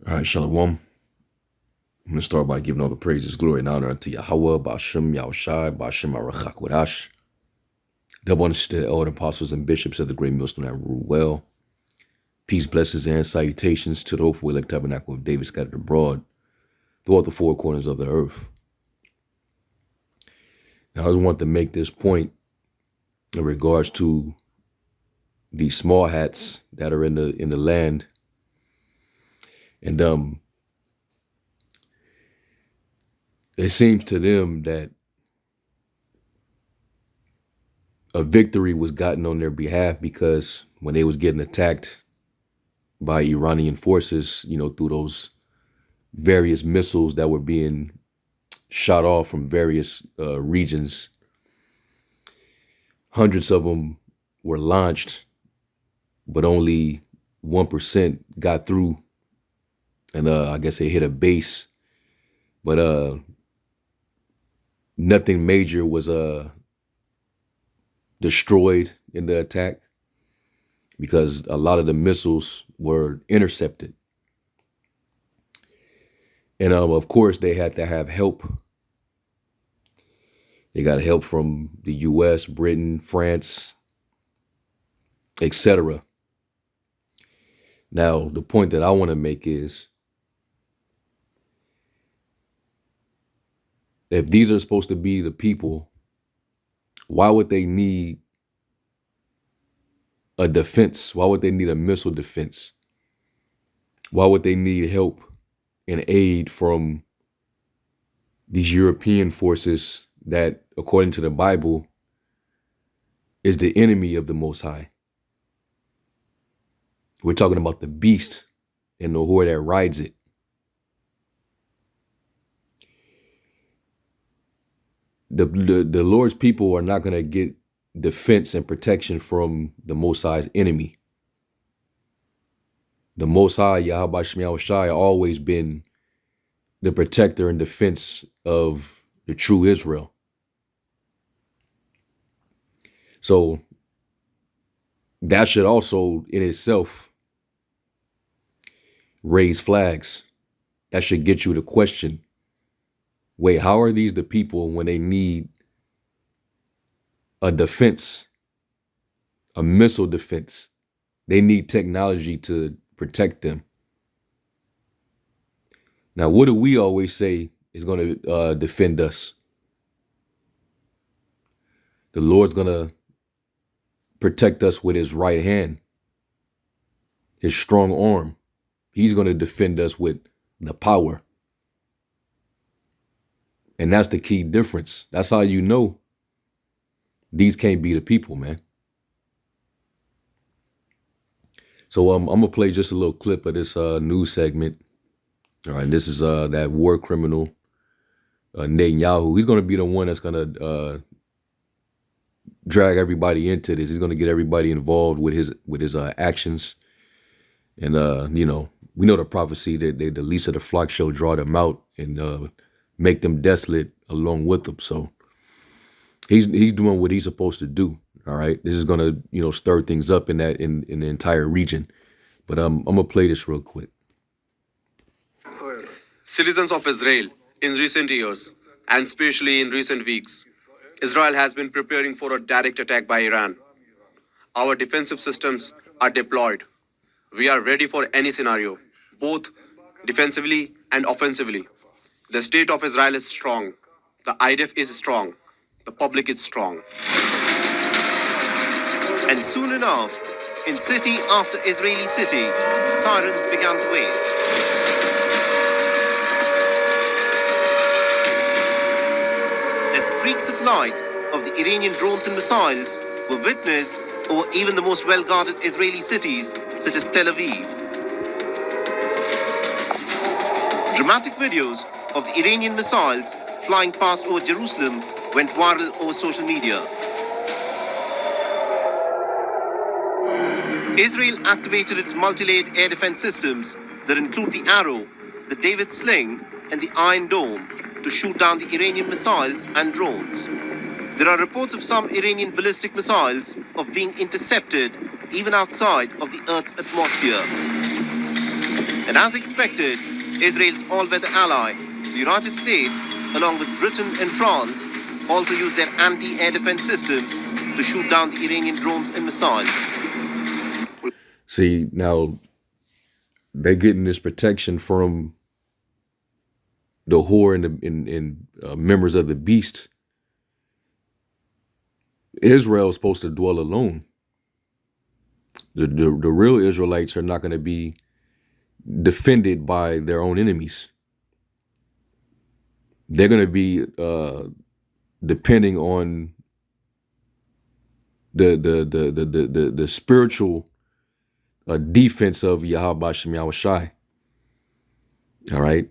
All right, Shalom. I'm going to start by giving all the praises, glory, and honor unto Yahweh, Ba'ashem, Yahushai, Ba'ashem, Arachakwadash. Double honor to all the apostles and bishops of the great millstone that rule well. Peace, blessings, and salutations to the hopeful elect tabernacle of David scattered abroad throughout the four corners of the earth. Now, I just want to make this point in regards to these small hats that are in the land. And it seems to them that a victory was gotten on their behalf because when they was getting attacked by Iranian forces, through those various missiles that were being shot off from various regions, hundreds of them were launched, but only 1% got through. And I guess they hit a base, but nothing major was destroyed in the attack because a lot of the missiles were intercepted. And of course, they had to have help. They got help from the U.S., Britain, France, etc. Now, the point that I want to make is, if these are supposed to be the people, why would they need a defense? Why would they need a missile defense? Why would they need help and aid from these European forces that, according to the Bible, is the enemy of the Most High? We're talking about the beast and the whore that rides it. The Lord's people are not going to get defense and protection from the Most High's enemy. The Most High, Yahweh Shema Shai, always been the protector and defense of the true Israel. So that should also in itself raise flags. That should get you to question, wait, how are these the people when they need a defense, a missile defense? They need technology to protect them. Now, what do we always say is going to defend us? The Lord's going to protect us with his right hand, his strong arm. He's going to defend us with the power. And that's the key difference. That's how you know these can't be the people, man. So I'm going to play just a little clip of this news segment. All right, this is that war criminal, Netanyahu. He's going to be the one that's going to drag everybody into this. He's going to get everybody involved with his actions. And, we know the prophecy that the least of the flock shall draw them out and make them desolate along with them. So he's doing what he's supposed to do. All right. This is going to, stir things up in the entire region. But I'm going to play this real quick. Citizens of Israel, in recent years, and especially in recent weeks, Israel has been preparing for a direct attack by Iran. Our defensive systems are deployed. We are ready for any scenario, both defensively and offensively. The state of Israel is strong. The IDF is strong. The public is strong. And soon enough, in city after Israeli city, sirens began to wave. As streaks of light of the Iranian drones and missiles were witnessed over even the most well-guarded Israeli cities, such as Tel Aviv. Dramatic videos of the Iranian missiles flying past over Jerusalem went viral over social media. Israel activated its multi-layered air defense systems that include the Arrow, the David Sling, and the Iron Dome to shoot down the Iranian missiles and drones. There are reports of some Iranian ballistic missiles of being intercepted even outside of the Earth's atmosphere. And as expected, Israel's all-weather ally, the United States, along with Britain and France, also used their anti-air defense systems to shoot down the Iranian drones and missiles. See, now they're getting this protection from the whore and members of the beast. Israel is supposed to dwell alone. The real Israelites are not going to be defended by their own enemies. They're going to be depending on the spiritual defense of Yahweh Shem Yahushai. All right.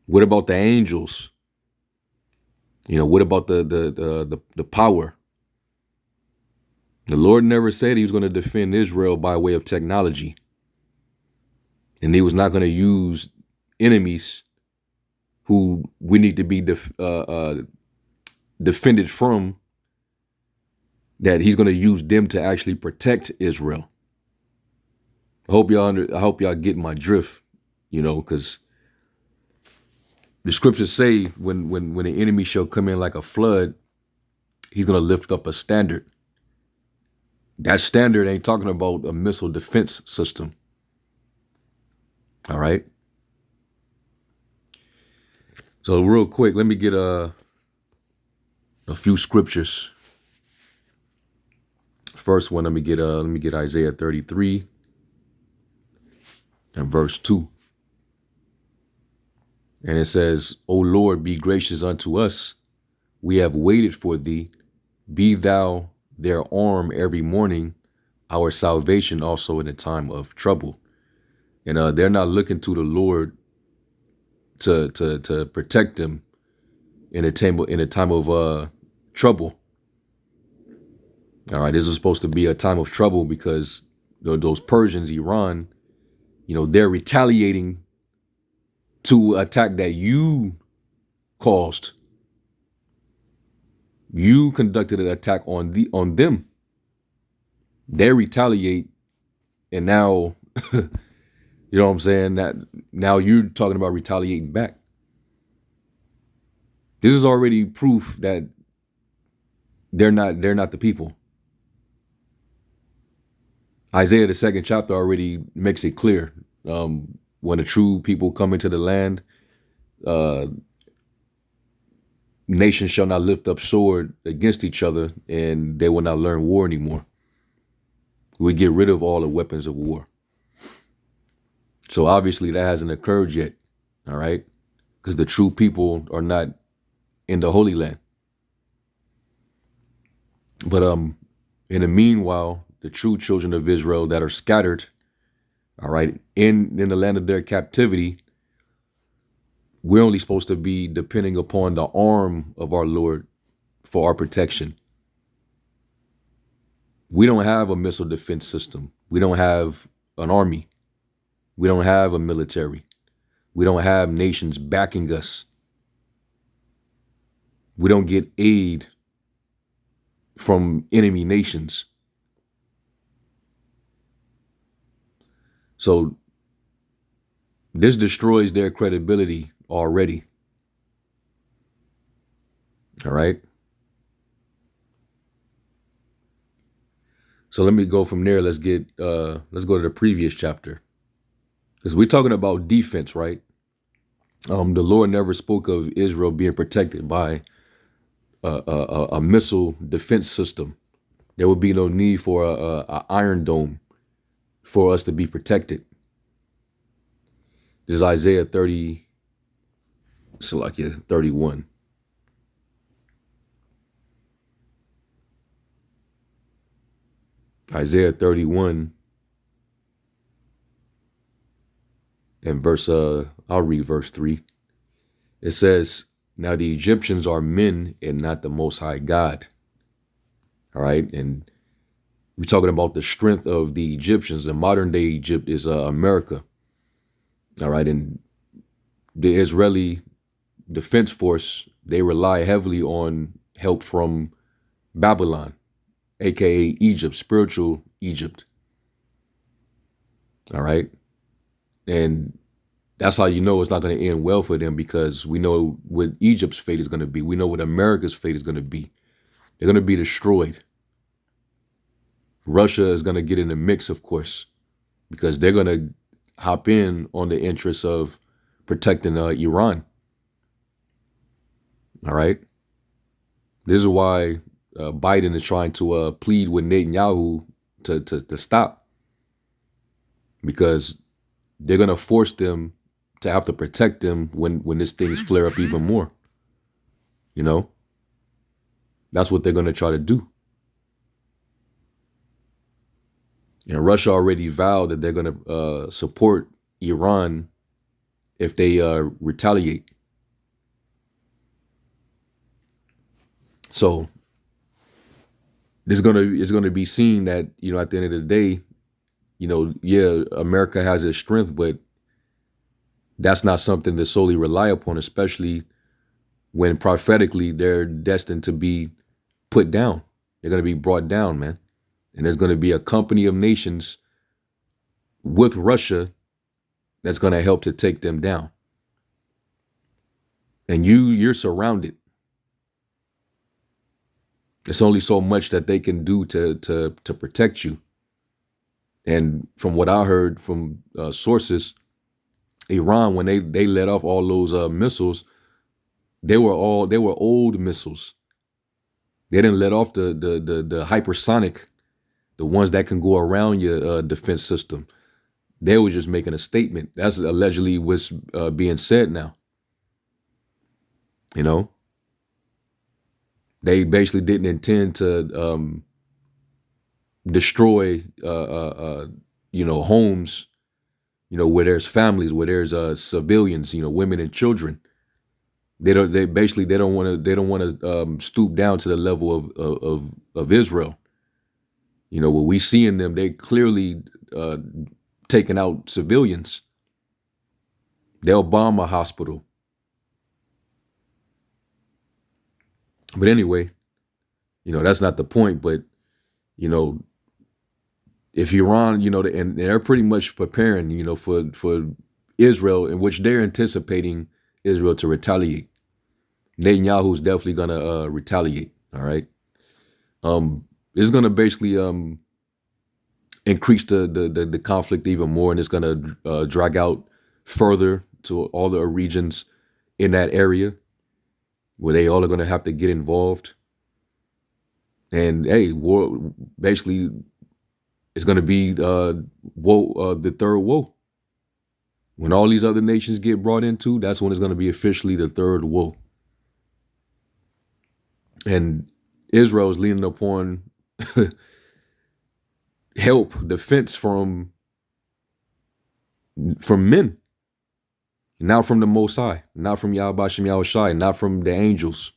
What about the angels? What about the power? The Lord never said he was going to defend Israel by way of technology. And he was not going to use enemies who we need to be defended from, that he's going to use them to actually protect Israel. I hope y'all get my drift, because the scriptures say when the enemy shall come in like a flood, he's going to lift up a standard. That standard ain't talking about a missile defense system. All right. So real quick, let me get a few scriptures. First one, let me get Isaiah 33 and verse 2. And it says, O Lord, be gracious unto us. We have waited for thee. Be thou their arm every morning, our salvation also in a time of trouble. And they're not looking to the Lord to protect them in a time of trouble. All right, this is supposed to be a time of trouble because those Persians, Iran, they're retaliating to attack that you caused. You conducted an attack on them. They retaliate, and now, you know what I'm saying? That now you're talking about retaliating back. This is already proof that they're not the people. Isaiah, the 2nd chapter, already makes it clear. When the true people come into the land, nations shall not lift up sword against each other, and they will not learn war anymore. We get rid of all the weapons of war. So obviously that hasn't occurred yet. All right. Because the true people are not in the Holy Land. But in the meanwhile, the true children of Israel that are scattered, all right, in the land of their captivity, we're only supposed to be depending upon the arm of our Lord for our protection. We don't have a missile defense system. We don't have an army. We don't have a military. We don't have nations backing us. We don't get aid from enemy nations. So this destroys their credibility already. All right. So let me go from there. Let's go to the previous chapter. Because we're talking about defense, right? The Lord never spoke of Israel being protected by a missile defense system. There would be no need for a Iron Dome for us to be protected. This is Isaiah 31. Isaiah 31 and I'll read verse 3. It says, now the Egyptians are men and not the Most High God. All right. And we're talking about the strength of the Egyptians. The modern day Egypt is America. All right. And the Israeli Defense Force, they rely heavily on help from Babylon, aka Egypt, spiritual Egypt. All right. And that's how you know it's not going to end well for them, because we know what Egypt's fate is going to be. We know what America's fate is going to be. They're going to be destroyed. Russia is going to get in the mix, of course, because they're going to hop in on the interests of protecting Iran. All right. This is why Biden is trying to plead with Netanyahu to stop, because they're going to force them to have to protect them when this thing's flare up even more. You know, that's what they're going to try to do. And Russia already vowed that they're going to support Iran if they retaliate. So it's gonna be seen that, you know, at the end of the day, you know, yeah, America has its strength, but that's not something to solely rely upon, especially when prophetically they're destined to be put down. They're going to be brought down, man. And there's going to be a company of nations with Russia that's going to help to take them down. And you're surrounded. There's only so much that they can do to protect you. And from what I heard from sources, Iran, when they let off all those missiles, they were old missiles. They didn't let off the hypersonic, the ones that can go around your defense system. They were just making a statement. That's allegedly what's being said now. You know, they basically didn't intend to destroy, you know, homes, you know, where there's families, where there's civilians, you know, women and children. They don't want to stoop down to the level of Israel. You know, what we see in them, they clearly taking out civilians. They'll bomb a hospital. But anyway, you know, that's not the point. But, you know, if Iran, you know, and they're pretty much preparing, you know, for Israel, in which they're anticipating Israel to retaliate. Netanyahu's definitely gonna retaliate. All right. It's gonna basically increase the conflict even more, and it's gonna drag out further to all the regions in that area where they all are gonna have to get involved. And hey, war basically is gonna be the third woe. When all these other nations get brought into, that's when it's gonna be officially the third woe. And Israel is leaning upon help, defense from men, not from the Most High, not from Yahweh Shem Yahushai, not from the angels,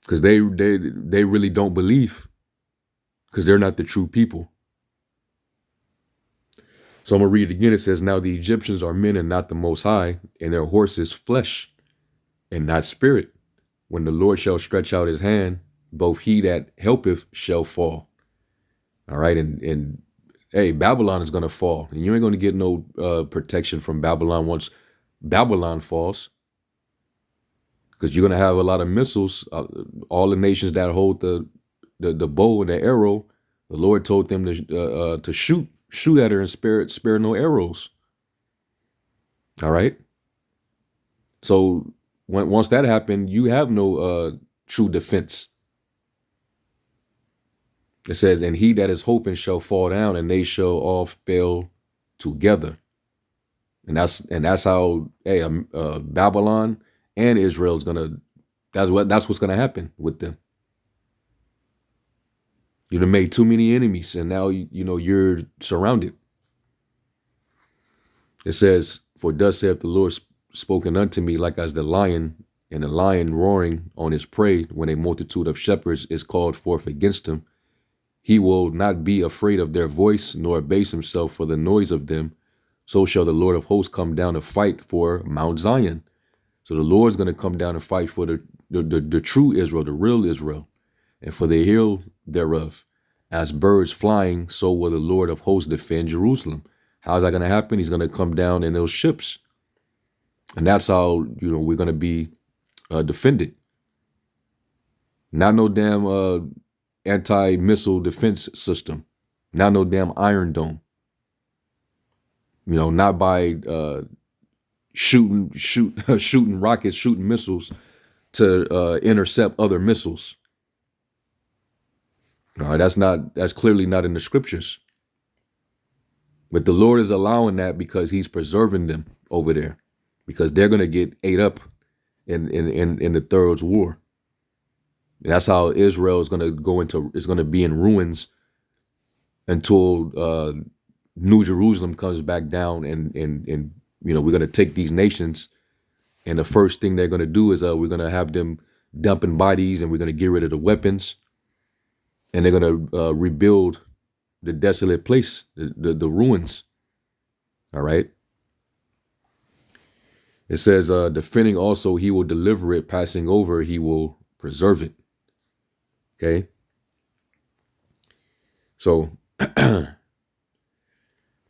because they really don't believe, because they're not the true people. So I'm gonna read it again. It says, "Now the Egyptians are men and not the Most High, and their horses flesh and not spirit. When the Lord shall stretch out his hand, both he that helpeth shall fall." All right. And hey, Babylon is going to fall. And you ain't going to get no protection from Babylon once Babylon falls. Because you're going to have a lot of missiles. All the nations that hold the bow and the arrow, the Lord told them to shoot at her and spare no arrows. All right. So once that happened, you have no true defense. It says, "And he that is hoping shall fall down, and they shall all fail together." And that's how Babylon and Israel is gonna. That's what's gonna happen with them. You've made too many enemies, and now you know you're surrounded. It says, "For thus saith the Lord, spoken unto me, like as the lion, and the lion roaring on his prey, when a multitude of shepherds is called forth against him. He will not be afraid of their voice, nor abase himself for the noise of them. So shall the Lord of hosts come down to fight for Mount Zion." So the Lord's going to come down and fight for the true Israel, the real Israel, and for the hill thereof. As birds flying, so will the Lord of hosts defend Jerusalem. How's that going to happen? He's going to come down in those ships. And that's how, we're going to be defended. Not no damn anti-missile defense system. Not no damn Iron Dome. Not by shooting shooting rockets, shooting missiles to intercept other missiles. All right, that's clearly not in the scriptures. But the Lord is allowing that because he's preserving them over there, because they're going to get ate up in the Third War. And that's how Israel is going to be in ruins until New Jerusalem comes back down, and we're going to take these nations, and the first thing they're going to do is we're going to have them dumping bodies, and we're going to get rid of the weapons, and they're going to rebuild the desolate place, the ruins. All right. It says, defending also, he will deliver it. Passing over, he will preserve it. Okay. So,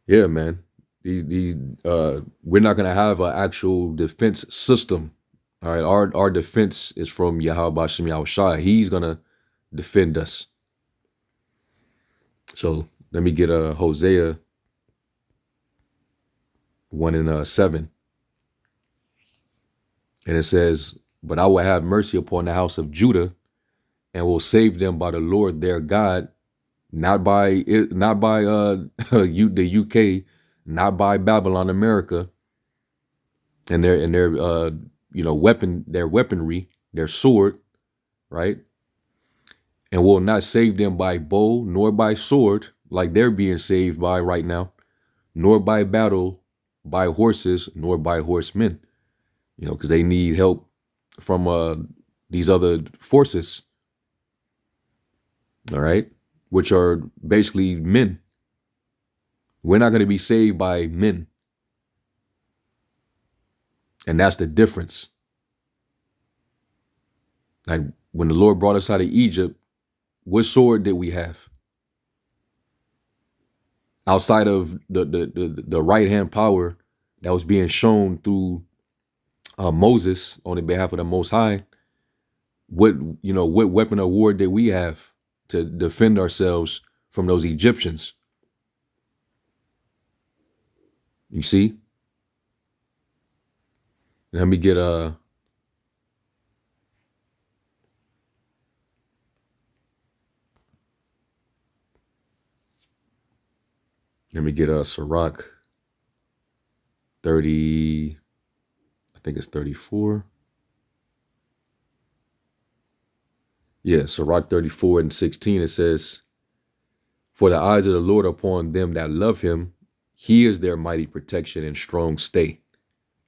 yeah, man. We're not going to have an actual defense system. All right. Our defense is from Yahweh Shem Yahushai. He's going to defend us. So let me get Hosea 1:7. And it says, but I will have mercy upon the house of Judah and will save them by the Lord their God, not by the UK, not by Babylon, America, and their weaponry, their sword, right? And will not save them by bow nor by sword, like they're being saved by right now, nor by battle, by horses, nor by horsemen, because they need help from these other forces, all right, which are basically men. We're not going to be saved by men. And that's the difference. Like when the Lord brought us out of Egypt, what sword did we have? Outside of the right hand power that was being shown through Moses on the behalf of the Most High, what weapon of war did we have to defend ourselves from those Egyptians? You see? Let me get Sirach 30, I think it's 34. Yeah, Sirach 34:16, it says, for the eyes of the Lord upon them that love him, he is their mighty protection and strong stay,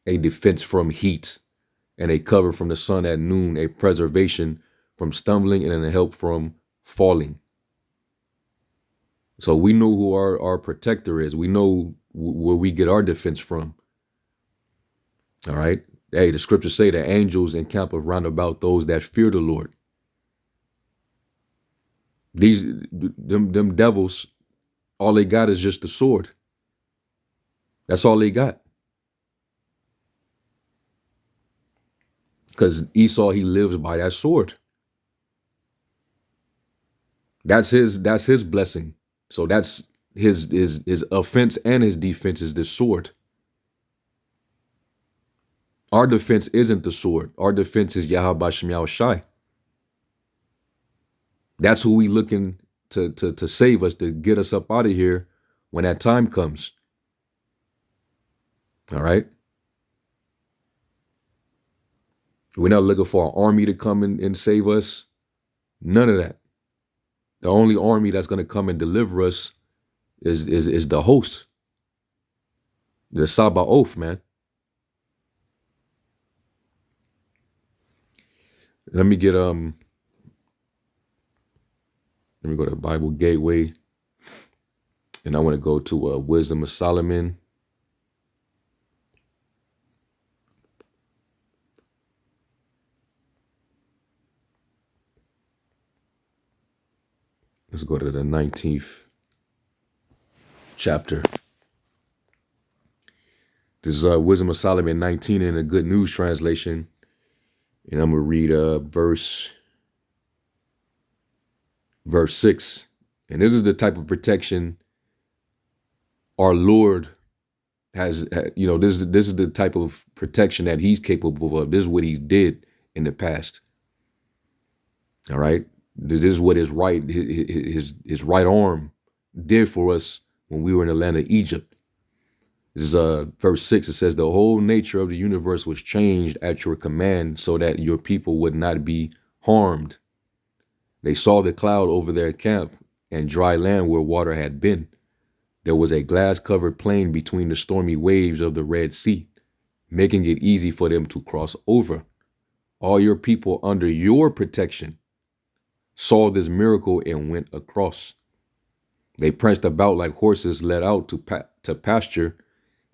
a defense from heat, and a cover from the sun at noon, a preservation from stumbling and a help from falling. So we know who our protector is. We know where we get our defense from. All right. Hey, the scriptures say the angels encamp around about those that fear the Lord. Them devils, all they got is just the sword. That's all they got. Because Esau, he lives by that sword. That's his blessing. So that's his offense and his defense is the sword. Our defense isn't the sword. Our defense is Yahweh Shem Yahushai. That's who we looking to save us, to get us up out of here when that time comes. All right. We're not looking for an army to come and save us. None of that. The only army that's going to come and deliver us is the host, the Sabaoth, man. Let me go to Bible Gateway, and I want to go to Wisdom of Solomon. Let's go to the 19th chapter. This is Wisdom of Solomon 19 in a Good News translation. And I'm going to read verse 6. And this is the type of protection our Lord has, this is the type of protection that he's capable of. This is what he did in the past. All right. This is what his right arm did for us when we were in the land of Egypt. This is verse 6. It says, the whole nature of the universe was changed at your command so that your people would not be harmed. They saw the cloud over their camp and dry land where water had been. There was a glass-covered plain between the stormy waves of the Red Sea, making it easy for them to cross over. All your people under your protection saw this miracle and went across. They pranced about like horses led out to pasture.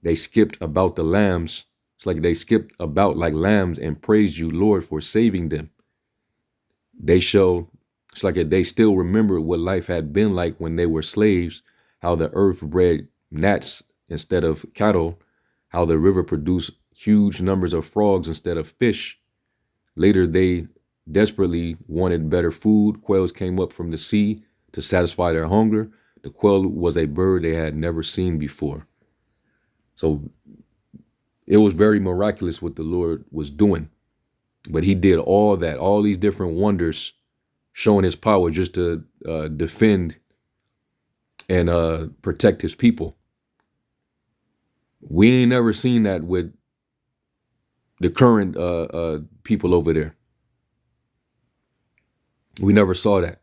They skipped about the lambs. It's like they skipped about like lambs and praised you, Lord, for saving them. It's like they still remember what life had been like when they were slaves, how the earth bred gnats instead of cattle, how the river produced huge numbers of frogs instead of fish. Later, they desperately wanted better food. Quails came up from the sea to satisfy their hunger. The quail was a bird they had never seen before. So it was very miraculous what the Lord was doing. But he did all that, all these different wonders, showing his power just to defend and protect his people. We ain't never seen that with the current people over there. We never saw that.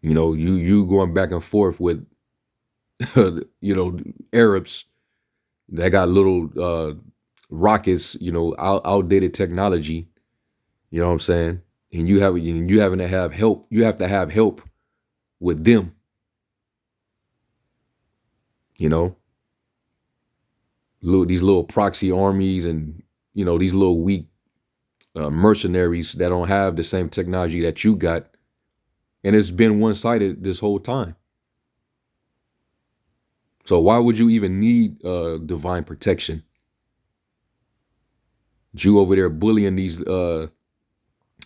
You going back and forth with, Arabs that got little rockets, outdated technology. You know what I'm saying? And you having to have help. You have to have help with them. These little proxy armies and these little weak mercenaries that don't have the same technology that you got, and it's been one-sided this whole time. So why would you even need divine protection? You over there bullying these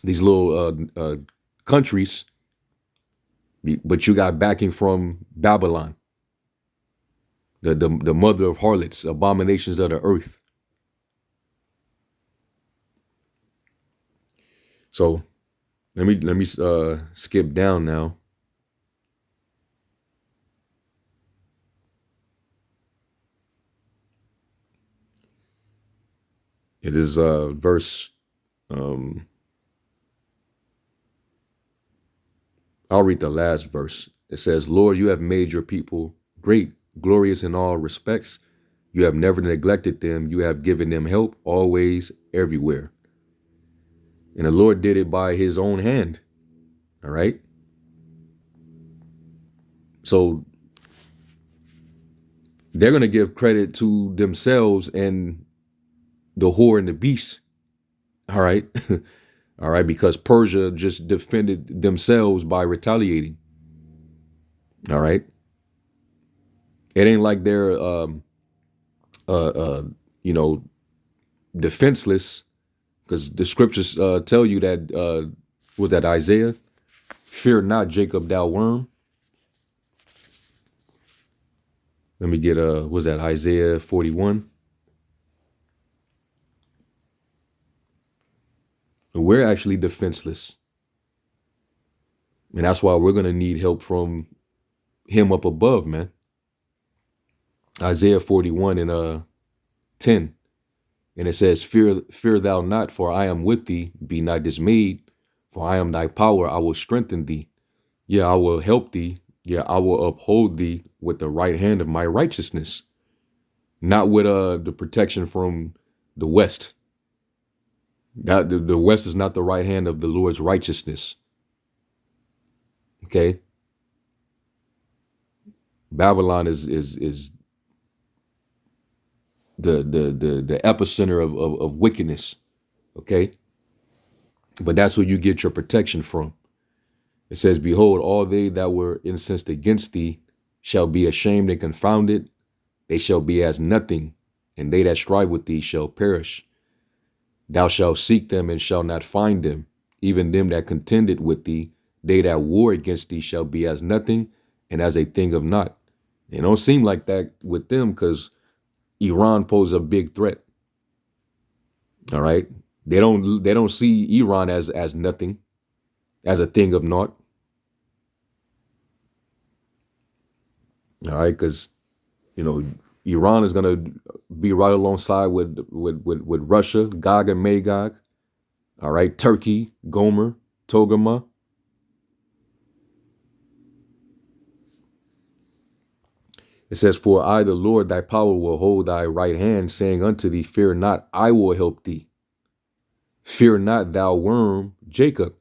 little countries, but you got backing from Babylon, the mother of harlots, abominations of the earth. So let me skip down now. It is verse. I'll read the last verse. It says, Lord, you have made your people great, glorious in all respects. You have never neglected them. You have given them help always, everywhere. And the Lord did it by his own hand. All right. So they're going to give credit to themselves and the whore and the beast. All right. All right. Because Persia just defended themselves by retaliating. All right. It ain't like they're, defenseless, because the scriptures tell you that, was that Isaiah? Fear not, Jacob, thou worm. Let me get, was that Isaiah 41? We're actually defenseless. And that's why we're going to need help from him up above, man. Isaiah 41 and 10. And it says, fear thou not, for I am with thee. Be not dismayed, for I am thy power. I will strengthen thee. Yeah, I will help thee. Yeah, I will uphold thee with the right hand of my righteousness. Not with the protection from the West. That the West is not the right hand of the Lord's righteousness. Okay. Babylon is the epicenter of wickedness. Okay. But that's where you get your protection from. It says, behold, all they that were incensed against thee shall be ashamed and confounded. They shall be as nothing. and they that strive with thee shall perish. Thou shalt seek them and shalt not find them. Even them that contended with thee, they that war against thee shall be as nothing and as a thing of naught. It don't seem like that with them because Iran poses a big threat. All right. They don't see Iran as nothing, as a thing of naught. All right, because Iran is gonna be right alongside with Russia, Gog and Magog. All right, Turkey, Gomer, Togarmah. It says, "For I, the Lord, thy power, will hold thy right hand, saying unto thee, Fear not, I will help thee. Fear not, thou worm, Jacob,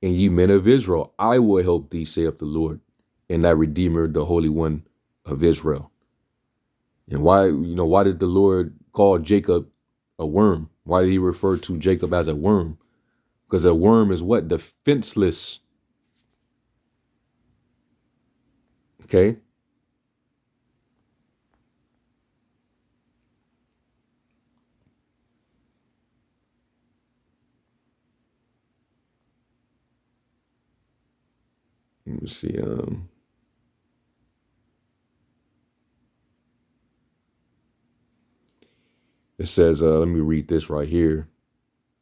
and ye men of Israel, I will help thee, saith the Lord, and thy Redeemer, the Holy One of Israel." And why did the Lord call Jacob a worm? Why did he refer to Jacob as a worm? Because a worm is what? Defenseless. Okay? Let me see. It says, let me read this right here.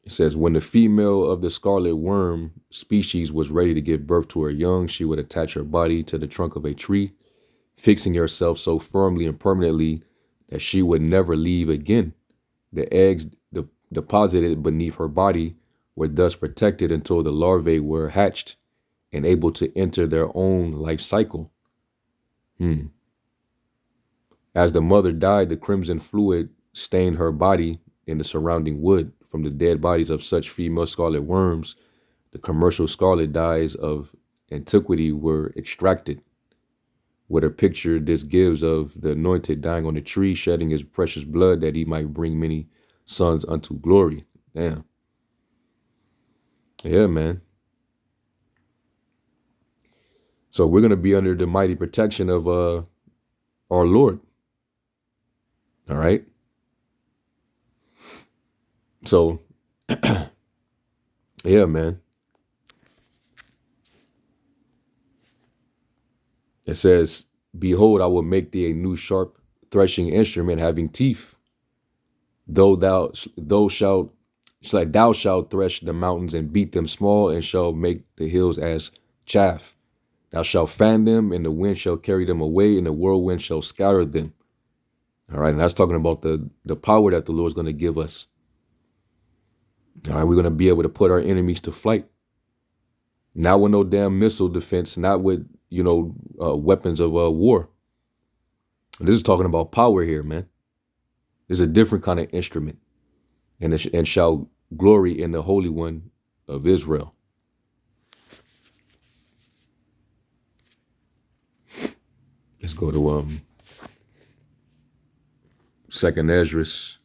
It says, when the female of the scarlet worm species was ready to give birth to her young, she would attach her body to the trunk of a tree, fixing herself so firmly and permanently that she would never leave again. The eggs deposited beneath her body were thus protected until the larvae were hatched and able to enter their own life cycle. As the mother died, the crimson fluid stained her body and the surrounding wood. From the dead bodies of such female scarlet worms, the commercial scarlet dyes of antiquity were extracted. What a picture this gives of the anointed dying on the tree, shedding his precious blood that he might bring many sons unto glory. Damn. Yeah, man. So we're going to be under the mighty protection of our Lord. All right. So, yeah, man. It says, behold, I will make thee a new sharp threshing instrument having teeth. Thou shalt thresh the mountains and beat them small, and shall make the hills as chaff. Thou shalt fan them, and the wind shall carry them away, and the whirlwind shall scatter them. All right, and that's talking about the power that the Lord's going to give us. All right, we're going to be able to put our enemies to flight. Not with no damn missile defense, not with, weapons of war. This is talking about power here, man. There's a different kind of instrument. And shall glory in the Holy One of Israel. Let's go to Second Esdras.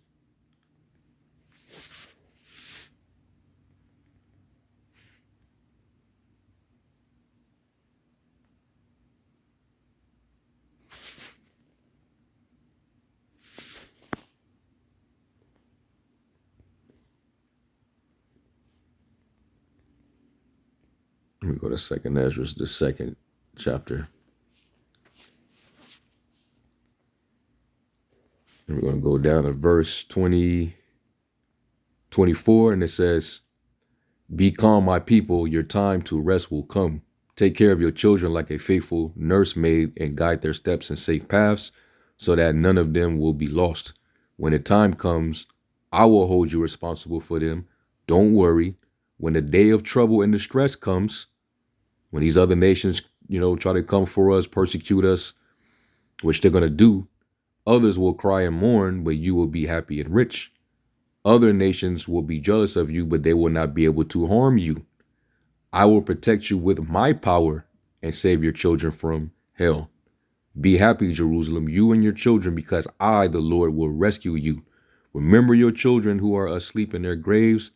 Let me go to Second Esdras, the second chapter. And we're going to go down to verse 24, and it says, be calm, my people, your time to rest will come. Take care of your children like a faithful nursemaid and guide their steps in safe paths so that none of them will be lost. When the time comes, I will hold you responsible for them. Don't worry. When the day of trouble and distress comes, when these other nations, try to come for us, persecute us, which they're going to do, others will cry and mourn, but you will be happy and rich. Other nations will be jealous of you, but they will not be able to harm you. I will protect you with my power and save your children from hell. Be happy, Jerusalem, you and your children, because I, the Lord, will rescue you. Remember your children who are asleep in their graves.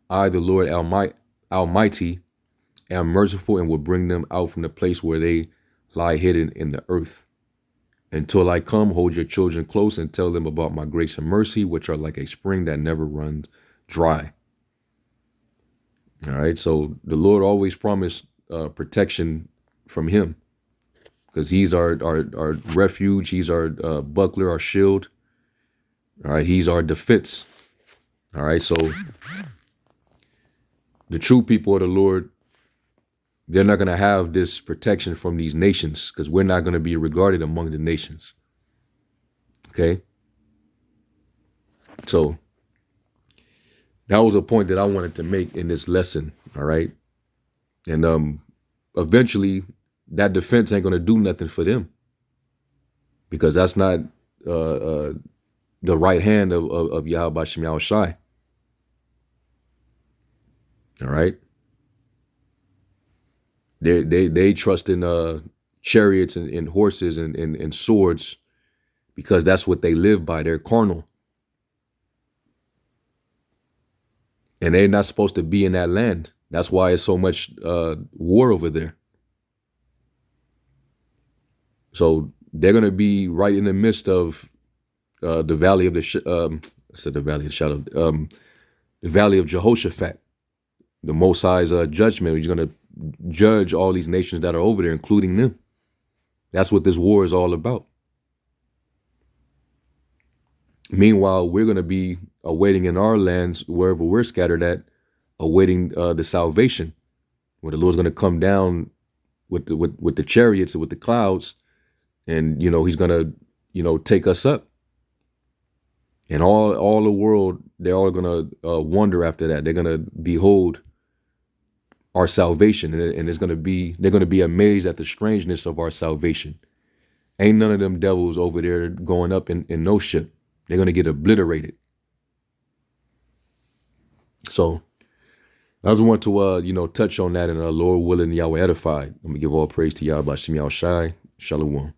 I, the Lord Almighty, am merciful and will bring them out from the place where they lie hidden in the earth. Until I come, hold your children close and tell them about my grace and mercy, which are like a spring that never runs dry. All right. So the Lord always promised protection from him, because he's our refuge. He's our buckler, our shield. All right. He's our defense. All right. So the true people of the Lord, they're not going to have this protection from these nations, because we're not going to be regarded among the nations. Okay. So that was a point that I wanted to make in this lesson. All right. And eventually that defense ain't going to do nothing for them, because that's not the right hand of Yahweh Shem Yahweh Shai. All right. They trust in chariots and horses and swords, because that's what they live by. They're carnal. And they're not supposed to be in that land. That's why it's so much war over there. So they're going to be right in the midst of the valley of the the valley of the shadow, the valley of Jehoshaphat, the Most High's judgment. He's going to judge all these nations that are over there, including them. That's what this war is all about. Meanwhile, we're going to be awaiting in our lands, wherever we're scattered at, awaiting the salvation, where the Lord's going to come down with the chariots and with the clouds, and he's going to take us up. And all the world, they're all going to wonder after that. They're going to behold our salvation, and they're going to be amazed at the strangeness of our salvation. Ain't none of them devils over there going up in no ship. They're going to get obliterated. So I just want to, touch on that, and Lord willing, Yahweh edified. I'm going to give all praise to Yahweh Shem Yahweh Shai. Shalom.